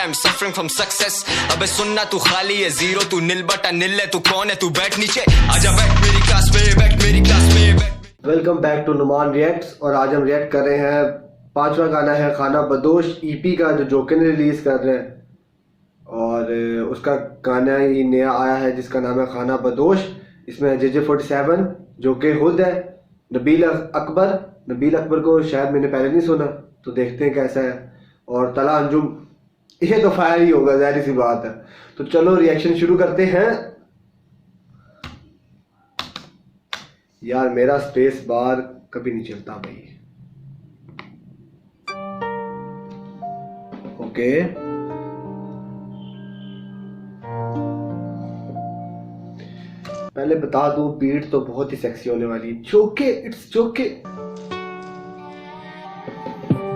I'm suffering from success. अबे सुनना तू खाली है जीरो, तू नील बटा नील है, तू कौन है, तू बैठ नीचे, आजा बैठ मेरी क्लास में, बैठ मेरी क्लास में बैठ। Welcome back to Numan reacts. और आज हम रिएक्ट कर रहे हैं, पांचवा गाना है खाना बदोश ईपी का, जो जोके ने रिलीज कर रहे हैं। और उसका गाना ही नया आया है जिसका नाम है खाना बदोश। इसमें JJ47 जो कि खुद है नबील अकबर को शायद मैंने पहले नहीं सुना, तो देखते हैं कैसा है। और तला अंजुम, ये तो फायर ही होगा, जाहिर सी बात है। तो चलो रिएक्शन शुरू करते हैं। यार मेरा स्पेस बार कभी नहीं चलता भाई। ओके पहले बता दूं, बीट तो बहुत ही सेक्सी होने वाली है। जोके, इट्स जोके।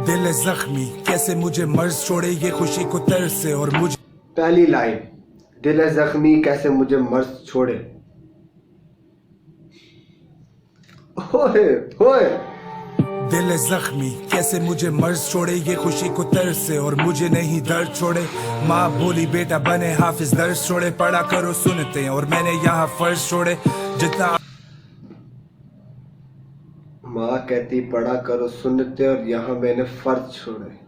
दिल है जख्मी, कैसे मुझे मर्ज छोड़े, ये खुशी को तरस से। और मुझे पहली लाइन, दिल है जख्मी कैसे मुझे मर्ज छोड़े। होए होए। दिल है जख्मी, कैसे मुझे मर्ज छोड़े, ये खुशी को तरस से। और मुझे नहीं दर्द छोड़े, माँ बोली बेटा बने हाफिज, दर्द छोड़े पढ़ा करो सुनते। और मैंने यहाँ फर्ज छोड़े, जितना माँ कहती पढ़ा करो सुनते, और यहाँ मैंने फर्ज छोड़े।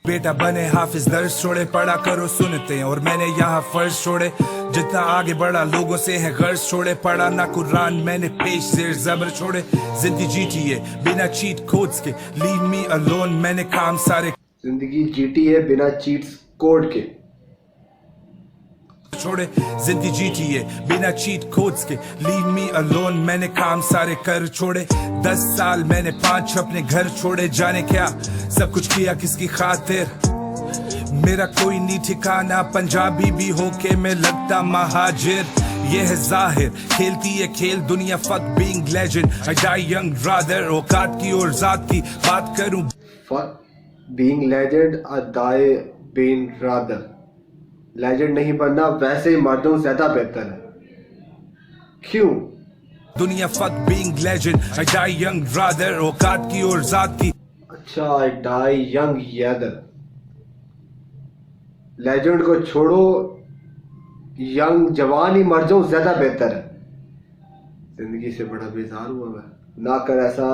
बेटा बने हाफिज, दर्द छोड़े पढ़ा करो सुनते। और मैंने यहाँ फर्ज छोड़े, जितना आगे बढ़ा लोगों से है गर्ज छोड़े। पढ़ा ना कुरान मैंने पेश जेर जबर छोड़े। जिंदगी जीती है बिना चीट कोड्स के, लीव मी अलोन मैंने काम सारे। जिंदगी जीती है बिना चीट्स कोड के छोड़े। जिंदगी जीती है बिना चीट कोड्स के, लीव मी अलोन मैंने काम सारे कर छोड़े। 10 साल मैंने 5 अपने घर छोड़े, जाने क्या सब कुछ किया किसकी खातिर। मेरा कोई नहीं ठिकाना, पंजाबी भी होके मैं लगता महाजिर। ये है जाहिर, खेलती है खेल दुनिया, fuck being legend, I die young rather. औकात की और जात की बात करूं, fuck being legend, I die being rather. Legend नहीं बनना, वैसे ही मर जाऊं ज्यादा बेहतर है। क्यों? दुनिया fuck being legend, I die young rather. औकात की और जात की। अच्छा, I die young rather. Legend को छोड़ो, यंग जवान ही मर जाऊं ज्यादा बेहतर है। जिंदगी से बड़ा बेजार हुआ मैं। ना कर ऐसा,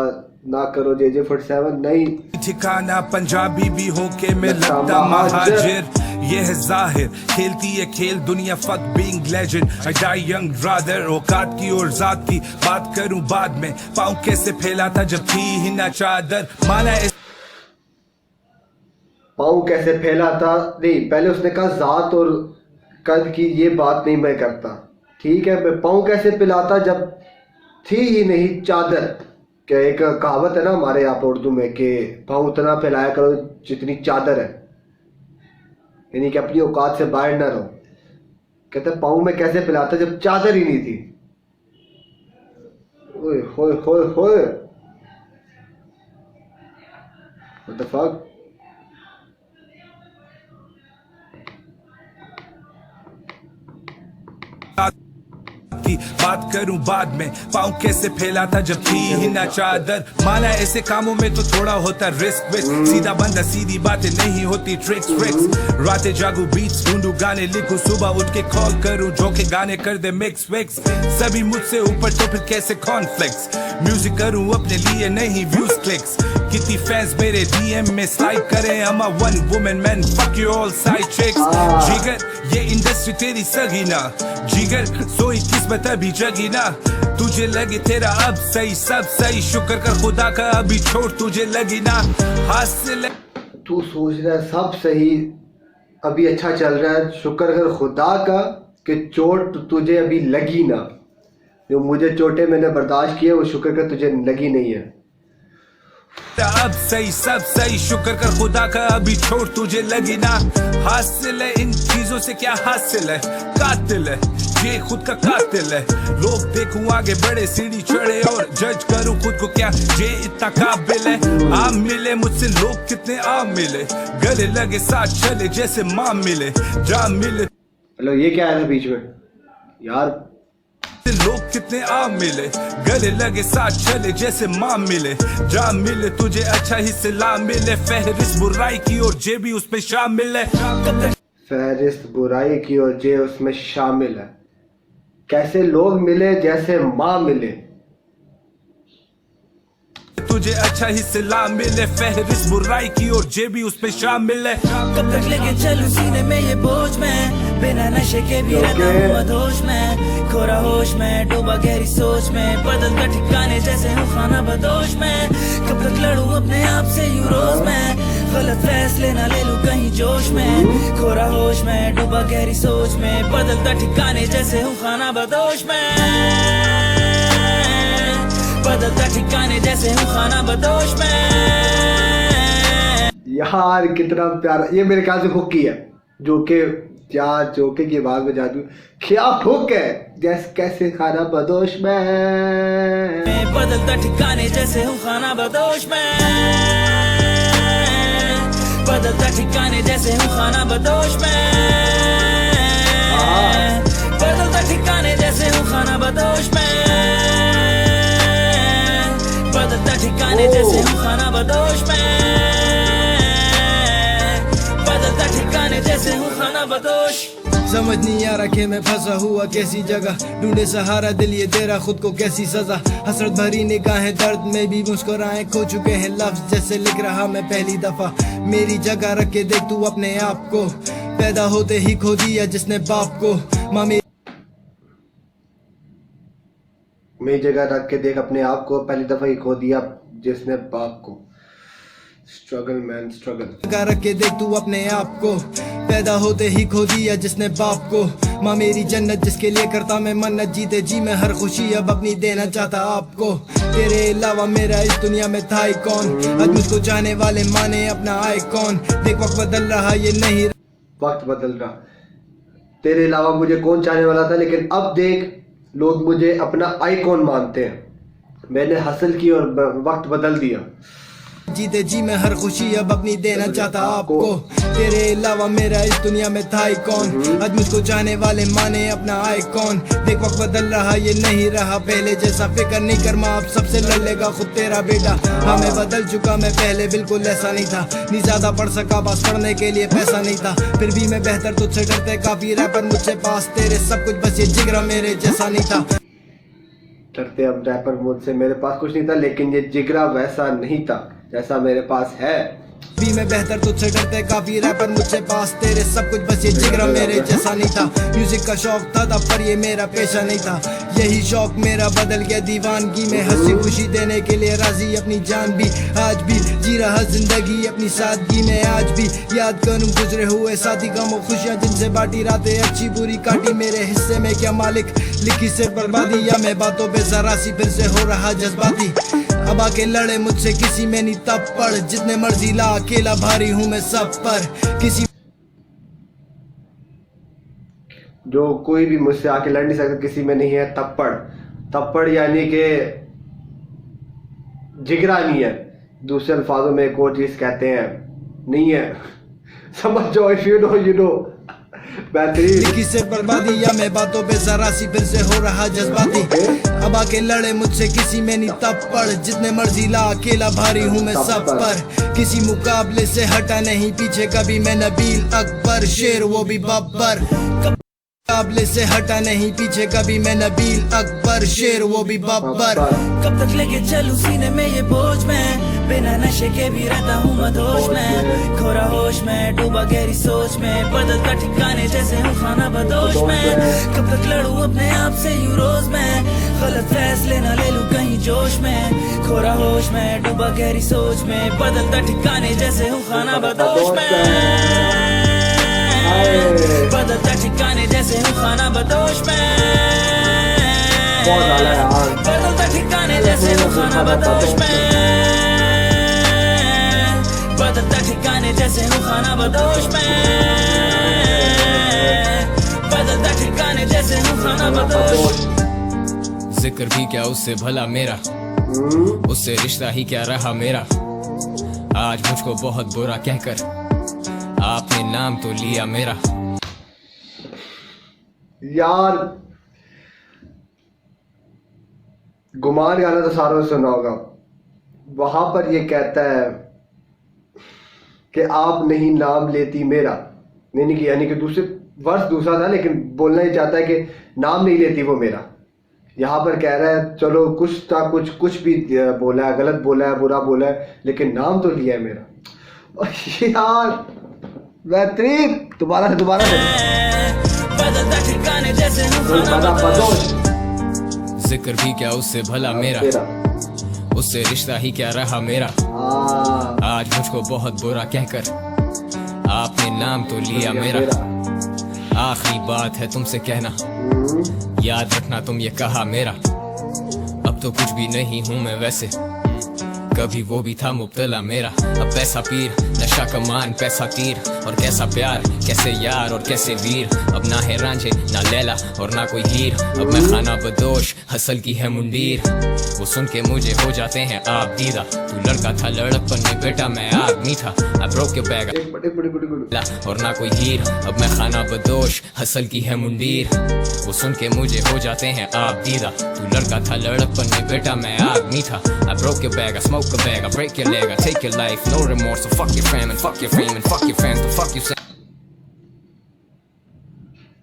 ना करो JJ47 नहीं ठिकाना, पंजाबी भी होके मैं लगता महाजिर। ये है जाहिर, खेलती है खेल दुनिया, fuck being legend, I die young rather. औकात की और जात की बात करूं बाद में, पाँव कैसे फैला था जब थी ही ना चादर। माना पाँव कैसे फैला था, नहीं पहले उसने कहा जात और कद की, ये बात नहीं मैं करता। ठीक है, मैं पाँव कैसे पिलाता जब थी ही नहीं चादर। क्या एक कहावत है ना हमारे यहाँ पर उर्दू में कि पाँव उतना फैलाया करो जितनी चादर है, यानी कि अपनी औकात से बाहर ना रहो। कहते पाँव में कैसे पिलाता जब चादर ही नहीं थी। ओए होए होए होए, व्हाट द फक। की बात करूं बाद में, पाँव कैसे फैला था जब थी ही ना चादर। माना ऐसे कामों में तो थोड़ा होता रिस्क विस्क, सीधा बंदा सीधी बातें नहीं होती ट्रिक्स ट्रिक्स। रातें जागू बीट्स ढूंढू गाने लिखूं, सुबह उठ के कॉल करूं जो के गाने कर दे मिक्स विक्स। सभी मुझसे ऊपर तो फिर कैसे कॉन्फ्लिक्ट्स, म्यूजिक करूं अपने लिए नहीं व्यूज क्लिक्स। कितनी फैंस मेरे DM में स्लाइड करें, I'm a one woman man, fuck you all side chicks। जिगर ये इंडस्ट्री तेरी सगी ना, जिगर सोई किस्मत अभी जगी ना। तुझे लगे तेरा अब सही सब सही, शुक्र कर खुदा का अभी छोड़ तुझे लगी ना। हासिल तू सोच रहा है सब सही अभी अच्छा चल रहा है, शुक्र कर खुदा का कि चोट तुझे अभी लगी ना। जो मुझे चोटें मैंने बर्दाश्त किए, वो शुक्र कर तुझे लगी नहीं है। अब सही सब सही, शुक्र कर खुदा का अभी छोड़ तुझे लगी ना। हासिल है इन चीजों से क्या हासिल है, कातिल है ये खुद का कातिल है। लोग देखूं आगे बढ़े सीढ़ी चढ़े, और जज करूं खुद को क्या ये इतना काबिल है। आम मिले मुझसे लोग कितने आम मिले, गले लगे साथ चले जैसे माँ मिले, जा मिले। हेलो, ये क्या आया था बीच में यार? लोग कितने आम मिले, गले लगे साथ चले जैसे माँ मिले। जाम मिले तुझे अच्छा ही सलाम मिले, फहरिस्त बुराई की और जे भी उसमें शामिल है। फहरिस्त बुराई की और जे उसमें शामिल है। कैसे लोग मिले जैसे माँ मिले। तुझे अच्छा ही सलाम मिले, फहरिस्त बुराई की और जे भी उसमें शामिल है। कब तक लेके चलूं सीने में ये बोझ में, बिना नशे के भी रहता हूँ मदहोश में। खोरा होश में डूबा गहरी सोच में, बदलता ठिकाने जैसे हूँ खाना बदोश में। कब तक लड़ूं अपने आप से यूं रोज में, गलत फैसले ना ले लूं कहीं जोश में। खोरा होश में डूबा गहरी सोच में, बदलता ठिकाने जैसे हूँ खाना बदोश में। बदलता ठिकाने जैसे हूँ खाना बदोश में। यार कितना प्यारा, ये मेरे ख्याल से हुक ही है। जोके क्या जोके की आवाज में जादू, क्या हुक है। जैसे कैसे खाना बदोश में, बदलता ठिकाने जैसे हूँ खाना बदोश में। बदलता ठिकाने जैसे हूँ खाना बदोश में। बदलता ठिकाने जैसे हूँ खाना बदोश में। बदलता ठिकाने जैसे हूँ खाना बदोश में। बदलता ठिकाने जैसे हूँ खाना बदोश। समझ नहीं आ रहा कि मैं फंसा हुआ कैसी जगह, ढूंढे सहारा दिल ये तेरा खुद को कैसी सजा। हसरत भरी निगाहें दर्द में भी मुस्कुराए, खो चुके हैं लफ्ज जैसे लिख रहा मैं पहली दफा। मेरी जगह रख के देख तू अपने आप को, पैदा होते ही खो दिया जिसने बाप को। मामी मेरी जगह रख के देख अपने आप को, पहली दफा ही खो दिया जिसने बाप को। Struggle man struggle. जगह रख के देख तू अपने आप को, पैदा होते ही खो दिया जिसने बाप को। माँ मेरी जन्नत जिसके लिए करता मैं मन्नत, जीते जी मैं हर खुशी अब अपनी देना चाहता आपको। तेरे अलावा मेरा इस दुनिया में था ही कौन, आज मुझको चाहने वाले माने अपना आइकॉन। देख वक्त बदल रहा ये नहीं, वक्त बदल रहा। तेरे अलावा मुझे कौन चाहने वाला था, लेकिन अब देख लोग मुझे अपना आइकॉन मानते हैं। मैंने हासिल की और वक्त बदल दिया। जीते जी मैं हर खुशी अब अपनी देना चाहता आपको। तेरे अलावा मेरा इस दुनिया में था ही कौन, आज मुझको चाहने वाले माने अपना आइकॉन। देख वक्त बदल रहा ये नहीं रहा पहले जैसा, फिक्र नहीं कर माँ अब सबसे लड़ लेगा खुद तेरा बेटा। हाँ मैं बदल चुका, मैं पहले बिल्कुल ऐसा नहीं था, नहीं ज्यादा पढ़ सका बस पढ़ने के लिए पैसा नहीं था। फिर भी मैं बेहतर तुझसे डरते काफी रैपर मुझसे पास तेरे सब कुछ, बस ये जिगरा मेरे जैसा नहीं था। डरते अब रैपर मुझसे, मेरे पास कुछ नहीं था लेकिन ये जिगरा वैसा नहीं था जैसा मेरे पास है। भी मैं बेहतर तुझसे डरते काफी रैपर मुझसे पास तेरे सब कुछ, बस ये जिगरा मेरे जैसा नहीं था। म्यूजिक का शौक था तब पर ये मेरा पेशा नहीं था, यही शौक मेरा बदल गया दीवानगी में। हंसी खुशी देने के लिए राजी अपनी जान भी, आज भी जी रहा जिंदगी अपनी सादगी में। आज भी याद करूं गुजरे हुए साथी गमों खुशियां जिनसे बांटी रातें अच्छी बुरी काटी। मेरे हिस्से में क्या मालिक लिखी सिर्फ बर्बादी, या मैं बातों पे जरा सी फिर से हो रहा जज्बाती। अब आके लड़े मुझसे किसी में नहीं तब पड़, जितने मर्जी ला अकेला भारी हूँ मैं सब पर। किसी जो कोई भी मुझसे आके लड़ नहीं सकता, किसी में नहीं है तप्पड़। तप्पड़ यानी कि जिगरा नहीं है, दूसरे अल्फाजों में एक और चीज कहते हैं, नहीं है। समझ जाओ, यू नो बेहतरीन। लिखी से बर्बादी, या मैं बातों पे जरा सी फिर से हो रहा जज्बाती। अब आके लड़े मुझसे किसी में नहीं तब पड़, जितने मर्जी ला अकेला भारी हूँ मैं सब पर। किसी मुकाबले से हटा नहीं पीछे कभी मैं, नबील अकबर शेर वो भी बब्बर। मुकाबले से हटा नहीं पीछे कभी मैं, नबील अकबर शेर वो भी बब्बर। कब तक लेके चलूं सीने में ये बोझ में, बिना नशे के भी रहता हूँ मदहोश में। खोरा होश में डूबा गहरी सोच में, बदलता ठिकाने जैसे हूँ खाना बदोश में। कब तक लड़ूं अपने आप से यूं रोज में, गलत फैसले ना ले लूं कहीं जोश में। खोरा होश में डूबा गहरी सोच में, बदलता ठिकाने जैसे हूँ खाना बदोश में। बदलता ठिकाने जैसे हूँ खाना बदोश में। बदलता ठिकाने जैसे हूँ खाना बदोश में। बदलता ठिकाने जैसे हूँ खाना बदोश में। बदलता ठिकाने जैसे हूँ खाना बदोश। जिक्र भी क्या उससे भला मेरा, उससे रिश्ता ही क्या रहा मेरा। आज मुझको बहुत बुरा कहकर आपने नाम तो लिया मेरा। यार गुमान गाना तो सारों ने सुना होगा। वहां पर ये कहता है कि आप नहीं नाम लेती मेरा, नहीं कि यानी कि दूसरे वर्ष दूसरा था, लेकिन बोलना ही चाहता है कि नाम नहीं लेती वो मेरा। यहाँ पर कह रहा है चलो कुछ था, कुछ भी बोला है, गलत बोला है, बुरा बोला है, लेकिन नाम तो लिया है मेरा। और यार बेहतरीन, दोबारा से बदलता ठिकाने जैसे हूँ खाना बदोश। जिक्र भी क्या उससे भला मेरा, उससे रिश्ता ही क्या रहा मेरा। आज मुझको बहुत बुरा कहकर आपने नाम तो लिया मेरा। आखिरी बात है तुमसे कहना, याद रखना तुम ये कहा मेरा। अब तो कुछ भी नहीं हूँ मैं वैसे, कभी वो भी था मुब्तला मेरा। अब पैसा पीर, नशा कमान, पैसा तीर, और कैसा प्यार, कैसे यार और कैसे वीर। अब ना है रांझे ना लैला और ना कोई हीर। अब मैं खाना बदोश, हसल की है मुंडीर। वो सुन के मुझे हो जाते हैं आप दीदा। तू लड़का था लड़कपन में बेटा, मैं आदमी था। अब ब्रोक के बैग और ना कोई हीर। अब मैं खाना बदोश, हसल की है मुंडीर। वो सुन के मुझे हो जाते हैं आप दीदा। तू लड़का था लड़कपन में बेटा, मैं आदमी था। I broke your bag, I smoke a bag, I break your leg, I take your life, no remorse. So fuck your fam and fuck your fame and fuck your fans, so fuck you.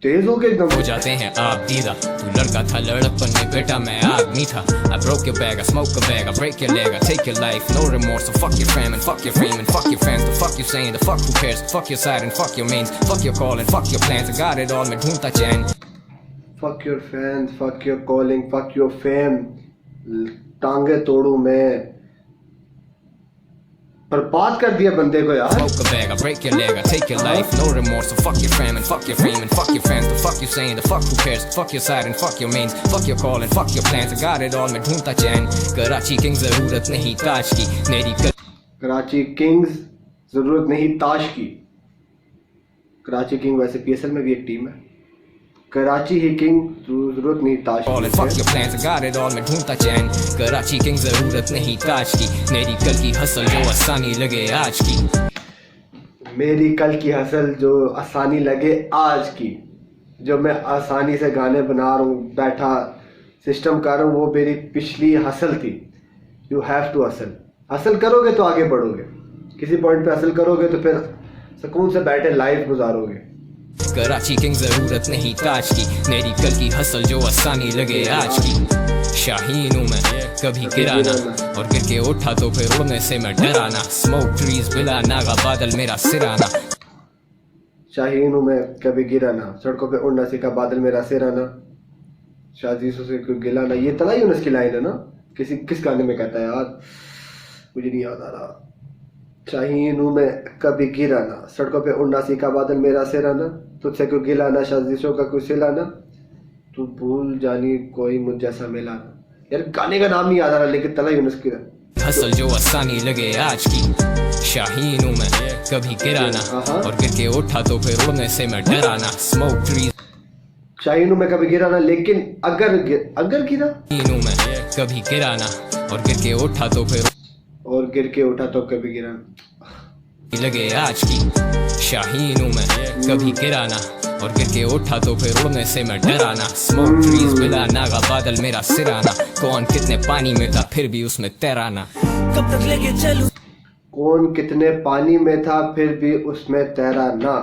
तेज हो गए एकदम। हो जाते हैं आप दीदा। तू लड़का था लड़कपन में बेटा, मैं आदमी था। I broke your bag, I smoke a bag, I break your leg, I take your life, no remorse. So fuck your fam and fuck your fame and fuck your fans, the fuck you saying, the fuck who cares. Fuck your side and fuck your mains, fuck your call and fuck your plans. I got it all, मैं ढूंढता चैन। Fuck your fans, fuck your calling, fuck your fame, टांगे तोड़ू मैं। बर्बाद कर दिया बंदे को यार। Smoke a bag, I break your leg, I take your life, no remorse. So fuck your fam and fuck your fame and fuck your fans, the fuck you saying, the fuck who cares. Fuck your side and fuck your mains, fuck your call and fuck your plans. I got it all, मैं ढूंढता चैन। Karachi Kings जरूरत नहीं ताज की मेरी Karachi Kings जरूरत नहीं ताश की। कराची किंग वैसे PSL में भी एक टीम है। कराची ही किंग जरूरत नहीं ताश All and fuck your plans, I got it all, मैं ढूंढता चैन। कराची किंग जरूरत नहीं ताज की मेरी कल की हसल जो आसानी लगे आज की। मेरी कल की हसल जो आसानी लगे आज की। जो मैं आसानी से गाने बना रहा हूँ, बैठा सिस्टम कर रहा हूँ, वो मेरी पिछली हसल थी। You have to hustle. Hustle करोगे तो आगे बढ़ोगे, किसी पॉइंट पे हसल करोगे तो फिर सुकून से बैठे लाइफ गुजारोगे। कराची किंग जरूरत नहीं ताज की मेरी कल की हसल जो आसानी लगे आज की। शाहीन हूँ मैं कभी गिराना, और गिर के उठा तो फिर उड़ने से मैं डराना। स्मोक ट्रीज बिला नागा बादल मेरा सिराना। शाहीन हूँ मैं कभी गिराना, सड़कों पे उड़ना सीखा बादल मेरा सिराना। शादीसों से कोई गिलाना, ये तला यूनुस की लाइन है ना। किस गाने में कहता है यार, मुझे नहीं याद आ रहा। शाहीन हूँ मैं कभी गिराना, सड़कों पे उड़ना सीखा बादल मेरा सिराना। तुझसे कोई गिलाना, शादीसों का कोई सिलाना। तू भूल जानी कोई मुझ जैसा मिलाना। यार गाने का नाम नहीं याद आ रहा, लेकिन तला यूनुस की हसल जो आसानी लगे आज की। शाहीन हूँ मैं कभी गिराना, और गिर के उठा तो फिर उड़ने से मैं डराना। स्मोक ट्रीज शाहीन हूँ मैं कभी गिराना, लेकिन अगर गिरा हूँ मैं कभी गिराना, और गिर के उठा तो फिर गिर के उठा तो कभी गिरा लगे आज की। शाहीन हूँ मैं कभी गिराना, और गिर के उठा तो फिर उड़ने से मैं डराना। स्मोक ट्रीज बिला नागा बादल मेरा सिराना। कौन कितने पानी में था फिर भी उसमें तैराना। कब तक लेके चलूं कौन कितने पानी में था फिर भी उसमें तैराना।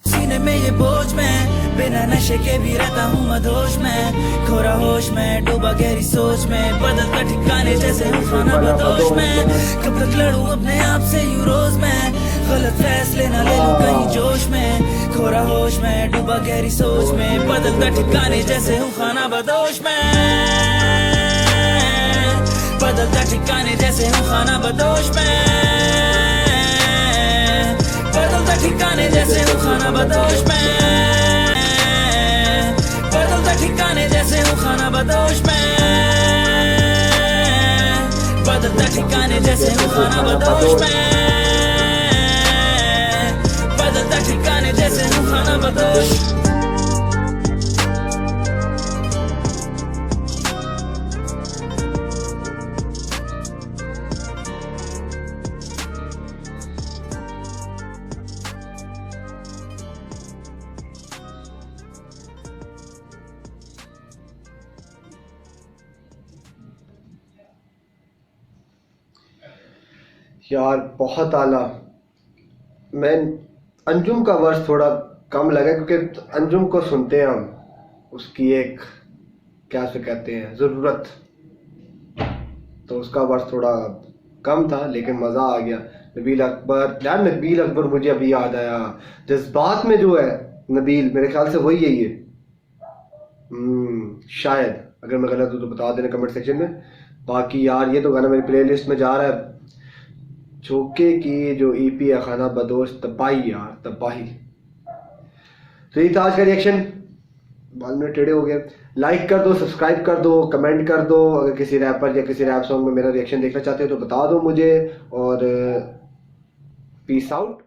सीने में ये बोझ में, बिना नशे के भी रहता हूँ मदहोश में। खोरा होश में, डूबा गहरी सोच में, बदलता ठिकाने जैसे हूँ खाना बदोश में। कब तक लड़ूं अपने आप से यूं रोज में, गलत फैसले ना ले लूं कहीं जोश में। खोरा होश में, डूबा गहरी सोच में, बदलता ठिकाने जैसे हूँ खाना बदोश में। बदलता ठिकाने जैसे हूँ खाना बदोश में। बदलता ठिकाने जैसे हूँ खाना बदोश में। बदलता ठिकाने जैसे हूँ खाना बदोश में। बदलता ठिकाने जैसे हूँ खाना बदोश में। बदलता ठिकाने जैसे हूँ खाना बदोश। यार बहुत आला। मैं अंजुम का वर्स थोड़ा कम लगा क्योंकि अंजुम को सुनते हैं हम, उसकी एक क्या से कहते हैं ज़रूरत, तो उसका वर्स थोड़ा कम था लेकिन मज़ा आ गया। नबील अकबर, यार नबील अकबर मुझे अभी याद आया, जज्बात में जो है नबील, मेरे ख्याल से वही है ये। शायद, अगर मैं गलत हूँ तो बता देना कमेंट सेक्शन में। बाकी यार ये तो गाना मेरी प्लेलिस्ट में जा रहा है। झोंके की जो ईपी है खाना बदोश, तबाही यार तबाही। तो ये था आज का रिएक्शन। बाल में टेढ़े हो गए। लाइक कर दो, सब्सक्राइब कर दो, कमेंट कर दो। अगर किसी रैपर या किसी रैप सॉन्ग में मेरा रिएक्शन देखना चाहते हो तो बता दो मुझे। और पीस आउट।